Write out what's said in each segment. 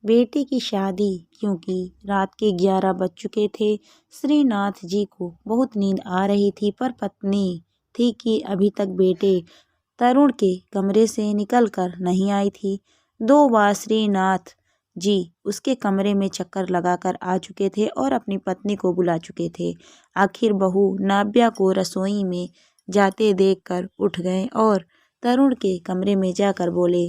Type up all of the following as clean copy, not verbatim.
बेटे की शादी, क्योंकि रात के 11 बज चुके थे। श्रीनाथ जी को बहुत नींद आ रही थी, पर पत्नी थी कि अभी तक बेटे तरुण के कमरे से निकलकर नहीं आई थी। 2 बार श्रीनाथ जी उसके कमरे में चक्कर लगाकर आ चुके थे और अपनी पत्नी को बुला चुके थे। आखिर बहू नाव्या को रसोई में जाते देखकर उठ गए और तरुण के कमरे में जाकर बोले,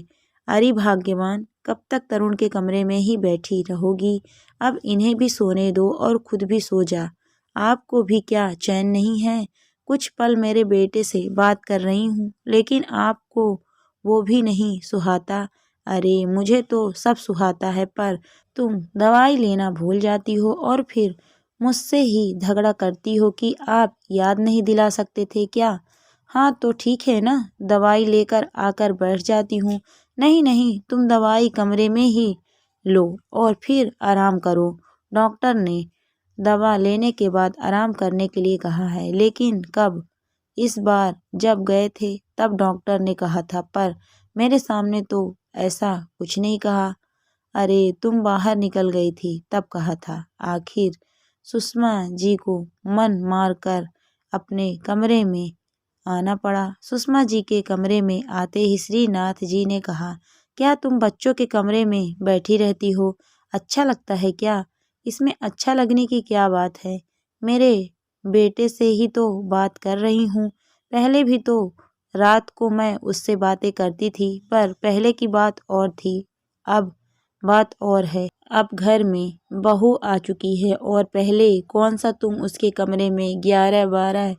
अरे भाग्यवान, कब तक तरुण के कमरे में ही बैठी रहोगी? अब इन्हें भी सोने दो और खुद भी सो जा। आपको भी क्या चैन नहीं है? कुछ पल मेरे बेटे से बात कर रही हूँ, लेकिन आपको वो भी नहीं सुहाता? अरे मुझे तो सब सुहाता है, पर तुम दवाई लेना भूल जाती हो और फिर मुझसे ही झगड़ा करती हो कि आप याद नहीं दिला सकते थे क्या? हाँ तो ठीक है ना, दवाई लेकर आकर बैठ जाती हूँ। नहीं नहीं, तुम दवाई कमरे में ही लो और फिर आराम करो। डॉक्टर ने दवा लेने के बाद आराम करने के लिए कहा है। लेकिन कब? इस बार जब गए थे तब डॉक्टर ने कहा था, पर मेरे सामने तो ऐसा कुछ नहीं कहा। अरे तुम बाहर निकल गई थी तब कहा था। आखिर सुषमा जी को मन मार कर अपने कमरे में आना पड़ा। सुषमा जी के कमरे में आते ही श्रीनाथ जी ने कहा, क्या तुम बच्चों के कमरे में बैठी रहती हो? अच्छा लगता है क्या? इसमें अच्छा लगने की क्या बात है? मेरे बेटे से ही तो बात कर रही हूँ। पहले भी तो रात को मैं उससे बातें करती थी, पर पहले की बात और थी, अब बात और है। अब घर में बहू आ चुकी है और पहले कौन सा तुम उसके कमरे में 11-12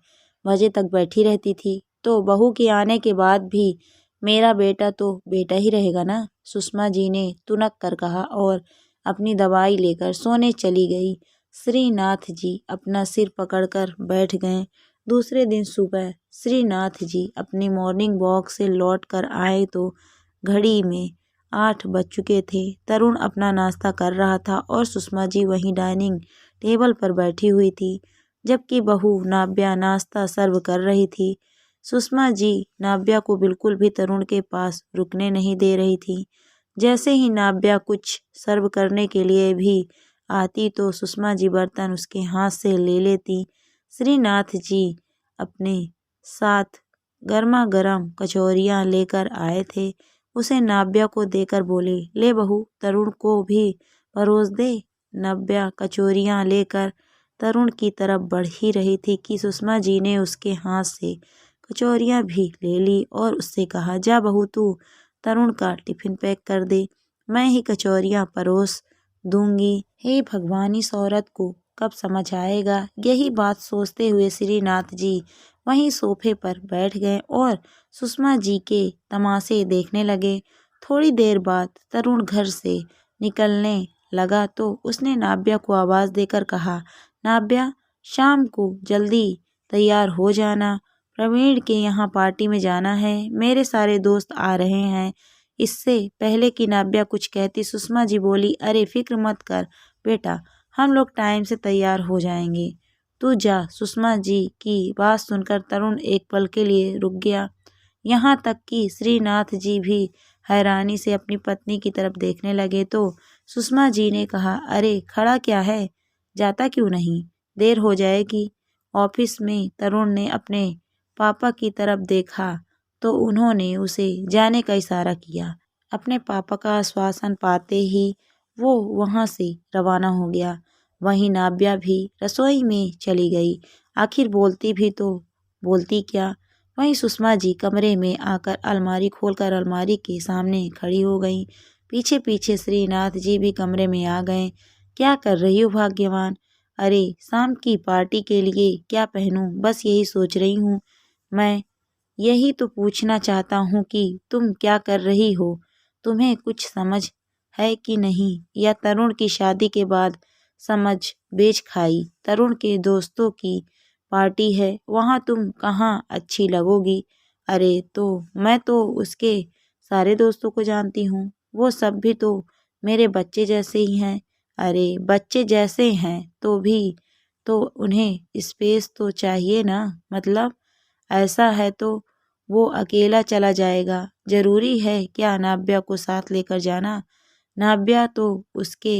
बजे तक बैठी रहती थी? तो बहू के आने के बाद भी मेरा बेटा तो बेटा ही रहेगा ना? सुषमा जी ने तुनक कर कहा और अपनी दवाई लेकर सोने चली गई। श्रीनाथ जी अपना सिर पकड़कर बैठ गए। दूसरे दिन सुबह श्रीनाथ जी अपनी मॉर्निंग वॉक से लौट कर आए तो घड़ी में 8 बज चुके थे। तरुण अपना नाश्ता कर रहा था और सुषमा जी वहीं डाइनिंग टेबल पर बैठी हुई थी, जबकि बहू नाव्या नाश्ता सर्व कर रही थी। सुषमा जी नाव्या को बिल्कुल भी तरुण के पास रुकने नहीं दे रही थी। जैसे ही नाव्या कुछ सर्व करने के लिए भी आती तो सुषमा जी बर्तन उसके हाथ से ले लेती। श्रीनाथ जी अपने साथ गर्मा गर्म कचौरियाँ लेकर आए थे। उसे नाव्या को देकर बोले, ले बहू, तरुण को भी परोस दे। नाव्या कचौरियाँ लेकर तरुण की तरफ बढ़ ही रही थी कि सुषमा जी ने उसके हाथ से कचौरियाँ भी ले ली और उससे कहा, जा बहू, तू तरुण का टिफिन पैक कर दे, मैं ही कचौरियाँ परोस दूंगी। हे भगवान, इस औरत को कब समझ आएगा? यही बात सोचते हुए श्रीनाथ जी वहीं सोफे पर बैठ गए और सुषमा जी के तमाशे देखने लगे। थोड़ी देर बाद तरुण घर से निकलने लगा तो उसने नाव्या को आवाज़ देकर कहा, नाव्या, शाम को जल्दी तैयार हो जाना, प्रवीण के यहाँ पार्टी में जाना है, मेरे सारे दोस्त आ रहे हैं। इससे पहले कि नाव्या कुछ कहती, सुषमा जी बोली, अरे फिक्र मत कर बेटा, हम लोग टाइम से तैयार हो जाएंगे, तू जा। सुषमा जी की बात सुनकर तरुण एक पल के लिए रुक गया। यहाँ तक कि श्रीनाथ जी भी हैरानी से अपनी पत्नी की तरफ देखने लगे तो सुषमा जी ने कहा, अरे खड़ा क्या है, जाता क्यों नहीं, देर हो जाएगी। ऑफिस में तरुण ने अपने पापा की तरफ देखा तो उन्होंने उसे जाने का इशारा किया। अपने पापा का आश्वासन पाते ही वो वहाँ से रवाना हो गया। वहीं नाव्या भी रसोई में चली गई। आखिर बोलती भी तो बोलती क्या। वहीं सुषमा जी कमरे में आकर अलमारी खोलकर अलमारी के सामने खड़ी हो गई। पीछे पीछे श्रीनाथ जी भी कमरे में आ गए। क्या कर रही हो भाग्यवान? अरे शाम की पार्टी के लिए क्या पहनूं, बस यही सोच रही हूँ। मैं यही तो पूछना चाहता हूँ कि तुम क्या कर रही हो? तुम्हें कुछ समझ है कि नहीं, या तरुण की शादी के बाद समझ बेच खाई? तरुण के दोस्तों की पार्टी है, वहाँ तुम कहाँ अच्छी लगोगी? अरे तो मैं तो उसके सारे दोस्तों को जानती हूँ, वो सब भी तो मेरे बच्चे जैसे ही हैं। अरे बच्चे जैसे हैं तो भी तो उन्हें स्पेस तो चाहिए ना, मतलब ऐसा है तो वो अकेला चला जाएगा, जरूरी है क्या नाव्या को साथ लेकर जाना? नाव्या तो उसके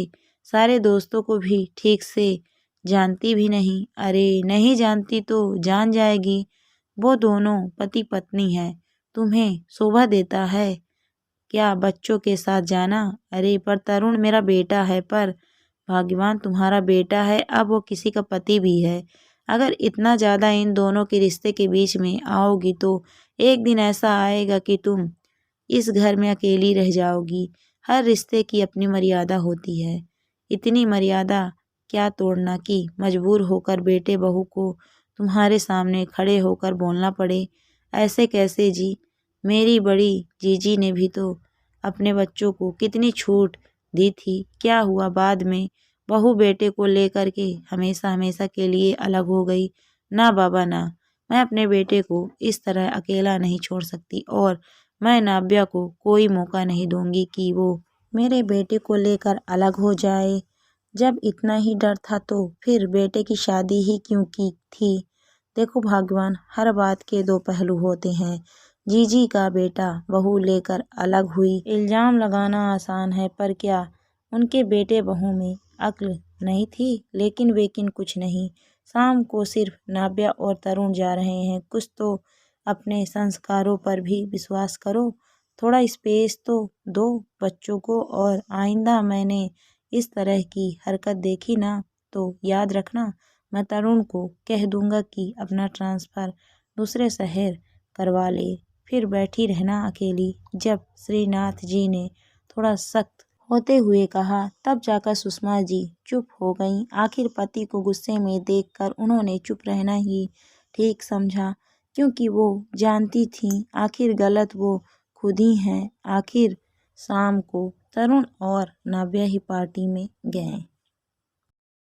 सारे दोस्तों को भी ठीक से जानती भी नहीं। अरे नहीं जानती तो जान जाएगी, वो दोनों पति पत्नी है। तुम्हें शोभा देता है क्या बच्चों के साथ जाना? अरे पर तरुण मेरा बेटा है। पर भाग्यवान तुम्हारा बेटा है, अब वो किसी का पति भी है। अगर इतना ज़्यादा इन दोनों के रिश्ते के बीच में आओगी तो एक दिन ऐसा आएगा कि तुम इस घर में अकेली रह जाओगी। हर रिश्ते की अपनी मर्यादा होती है, इतनी मर्यादा क्या तोड़ना कि मजबूर होकर बेटे बहू को तुम्हारे सामने खड़े होकर बोलना पड़े। ऐसे कैसे जी? मेरी बड़ी जीजी ने भी तो अपने बच्चों को कितनी छूट दी थी। क्या हुआ बाद में? बहू बेटे को लेकर के हमेशा हमेशा के लिए अलग हो गई। ना बाबा ना, मैं अपने बेटे को इस तरह अकेला नहीं छोड़ सकती और मैं नाव्या को कोई मौका नहीं दूंगी कि वो मेरे बेटे को लेकर अलग हो जाए। जब इतना ही डर था तो फिर बेटे की शादी ही क्यों की थी? देखो भगवान, हर बात के दो पहलू होते हैं। जीजी का बेटा बहू लेकर अलग हुई। इल्जाम लगाना आसान है, पर क्या उनके बेटे बहू में अक्ल नहीं थी? लेकिन कुछ नहीं। शाम को सिर्फ नाव्या और तरुण जा रहे हैं। कुछ तो अपने संस्कारों पर भी विश्वास करो। थोड़ा स्पेस तो दो बच्चों को। और आइंदा मैंने इस तरह की हरकत देखी ना तो याद रखना, मैं तरुण को कह दूंगा कि अपना ट्रांसफ़र दूसरे शहर करवा ले। फिर बैठी रहना अकेली। जब श्रीनाथ जी ने थोड़ा सख्त होते हुए कहा, तब जाकर सुषमा जी चुप हो गईं। आखिर पति को गुस्से में देखकर उन्होंने चुप रहना ही ठीक समझा, क्योंकि वो जानती थीं आखिर गलत वो खुद ही हैं। आखिर शाम को तरुण और नाव्या ही पार्टी में गए।